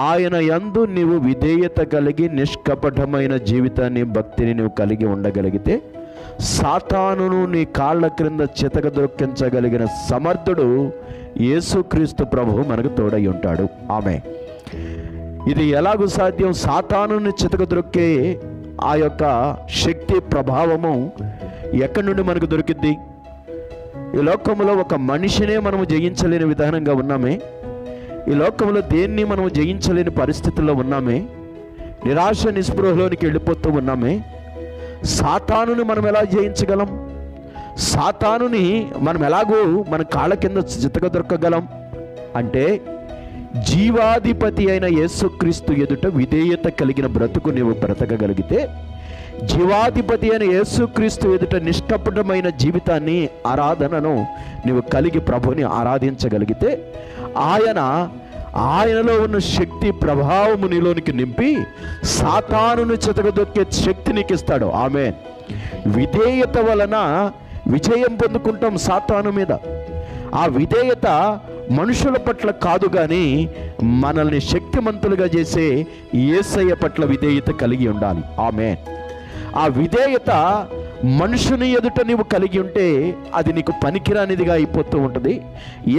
ఆయన యందు నీవు విధేయత కలిగి నిష్కపటమైన జీవితాన్ని, భక్తిని నీవు కలిగి ఉండగలిగితే సాతానును నీ కాళ్ళ క్రింద చితకదొక్కించగలిగిన సమర్థుడు యేసుక్రీస్తు ప్రభువు మనకు తోడై ఉంటాడు. ఆమె ఇది ఎలాగూ సాధ్యం? సాతానుని చితకదొక్కే ఆ యొక్క శక్తి, ప్రభావము ఎక్కడి నుండి మనకు దొరికింది? ఈ లోకంలో ఒక మనిషినే మనము జయించలేని విధానంగా ఉన్నామే. ఈ లోకంలో దేన్ని మనము జయించలేని పరిస్థితుల్లో ఉన్నామే. నిరాశ నిస్పృహలోనికి వెళ్ళిపోతూ ఉన్నామే. సాతానుని మనం ఎలా జయించగలం? సాతానుని మనం ఎలాగూ మన కాళ్ళ కింద చితకదొక్కగలం అంటే, జీవాధిపతి అయిన యేసుక్రీస్తు ఎదుట విధేయత కలిగిన బ్రతుకు నీవు బ్రతకగలిగితే, జీవాధిపతి అయిన యేసుక్రీస్తు ఎదుట నిష్కపటమైన జీవితాన్ని, ఆరాధనను నీవు కలిగి ప్రభుని ఆరాధించగలిగితే, ఆయనలో ఉన్న శక్తి, ప్రభావము నీలోనికి నింపి సాతానుని చితకదొక్కే శక్తి నీకు ఇస్తాడు. ఆమేన్. విధేయత వలన విజయం పొందుకుంటాం సాతాను మీద. ఆ విధేయత మనుషుల పట్ల కాదు కానీ మనల్ని శక్తిమంతులుగా చేసే యేసయ్య పట్ల విధేయత కలిగి ఉండాలి. ఆమేన్. ఆ విధేయత మనుషుని ఎదుట నీవు కలిగి ఉంటే అది నీకు పనికిరానిదిగా అయిపోతూ ఉంటుంది.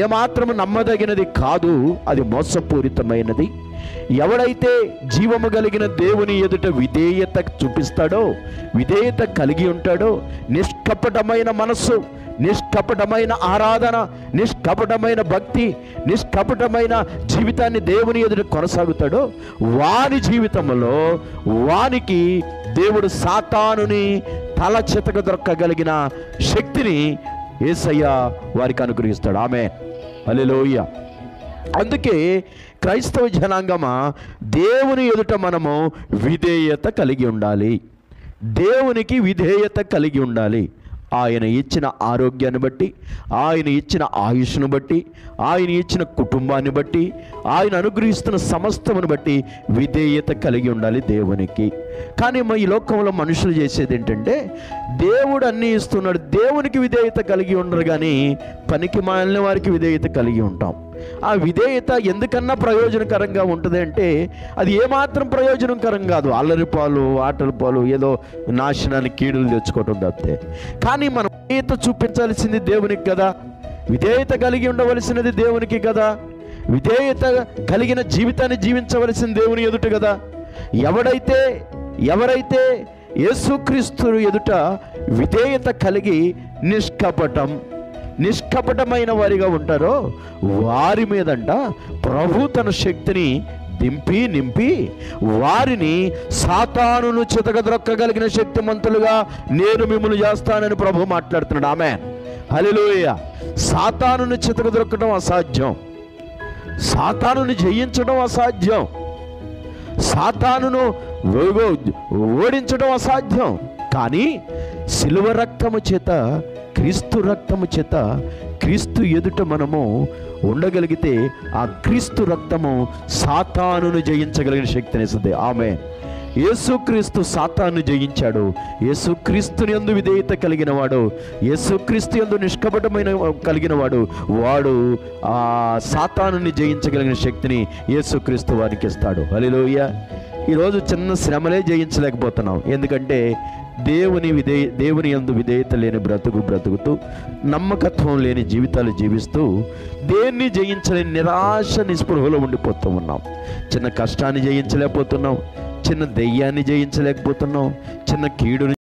ఏమాత్రము నమ్మదగినది కాదు, అది మోసపూరితమైనది. ఎవడైతే జీవము కలిగిన దేవుని ఎదుట విధేయత చూపిస్తాడో, విధేయత కలిగి ఉంటాడో, నిష్కపటమైన మనస్సు, నిష్కపటమైన ఆరాధన, నిష్కపటమైన భక్తి, నిష్కపటమైన జీవితాన్ని దేవుని ఎదుట కొనసాగుతాడో, వాని జీవితంలో వానికి దేవుడు సాతానుని తల చితకదొక్కగలిగిన శక్తిని యేసయ్య వారికి అనుగ్రహిస్తాడు. ఆమేన్. హల్లెలూయా. అందుకే క్రైస్తవ జనాంగమా, దేవుని ఎదుట మనము విధేయత కలిగి ఉండాలి. దేవునికి విధేయత కలిగి ఉండాలి. ఆయన ఇచ్చిన ఆరోగ్యాన్ని బట్టి, ఆయన ఇచ్చిన ఆయుష్ను బట్టి, ఆయన ఇచ్చిన కుటుంబాన్ని బట్టి, ఆయన అనుగ్రహిస్తున్న సమస్తమును బట్టి విధేయత కలిగి ఉండాలి దేవునికి. కానీ ఈ లోకంలో మనుషులు చేసేది ఏంటంటే, దేవుడు అన్నీ ఇస్తున్నాడు, దేవునికి విధేయత కలిగి ఉండరు, కానీ పనికి మాలిన వారికి విధేయత కలిగి ఉంటాం. ఆ విధేయత ఎందుకన్నా ప్రయోజనకరంగా ఉంటుంది అంటే, అది ఏమాత్రం ప్రయోజనకరం కాదు. అల్లరి పాలు, ఆటల పాలు, ఏదో నాశనానికి కీడులు తెచ్చుకోవటం తప్పితే. కానీ మనం విధేయత చూపించాల్సింది దేవునికి కదా, విధేయత కలిగి ఉండవలసినది దేవునికి కదా, విధేయత కలిగిన జీవితాన్ని జీవించవలసింది దేవుని ఎదుట కదా. ఎవరైతే యేసుక్రీస్తు ఎదుట విధేయత కలిగి నిష్కపటమైన వారిగా ఉంటారో, వారి మీదంట ప్రభు తన శక్తిని నింపి వారిని సాతానును చితకద్రొక్కగలిగిన శక్తిమంతులుగా నేను మిమ్మల్ని చేస్తానని ప్రభు మాట్లాడుతున్నాడు. ఆమేన్. హల్లెలూయా. సాతానుని చితకద్రొక్కడం అసాధ్యం, సాతానుని జయించడం అసాధ్యం, సాతానును ఓడించడం అసాధ్యం. కానీ శిలువ రక్తము చేత, క్రీస్తు రక్తము చేత, క్రీస్తు ఎదుట మనము ఉండగలిగితే ఆ క్రీస్తు రక్తము సాతానును జయించగలిగిన శక్తిని ఇస్తుంది. ఆమేన్. యేసుక్రీస్తు సాతాను జయించాడు. యేసుక్రీస్తుని యందు విధేయత కలిగిన వాడు, యేసుక్రీస్తు యందు నిష్కపటమైన కలిగిన వాడు ఆ సాతానుని జయించగలిగిన శక్తిని యేసుక్రీస్తు వారికి ఇస్తాడు. హల్లెలూయా. ఈరోజు చిన్న శ్రమలే జయించలేకపోతున్నాం. ఎందుకంటే దేవుని యందు విధేయత లేని బ్రతుకుతూ, నమ్మకత్వం లేని జీవితాలు జీవిస్తూ, దేన్ని జయించలేని నిరాశ నిస్పృహలో ఉండిపోతూ ఉన్నాం. చిన్న కష్టాన్ని జయించలేకపోతున్నాం, చిన్న దెయ్యాన్ని జయించలేకపోతున్నాం, చిన్న కీడుని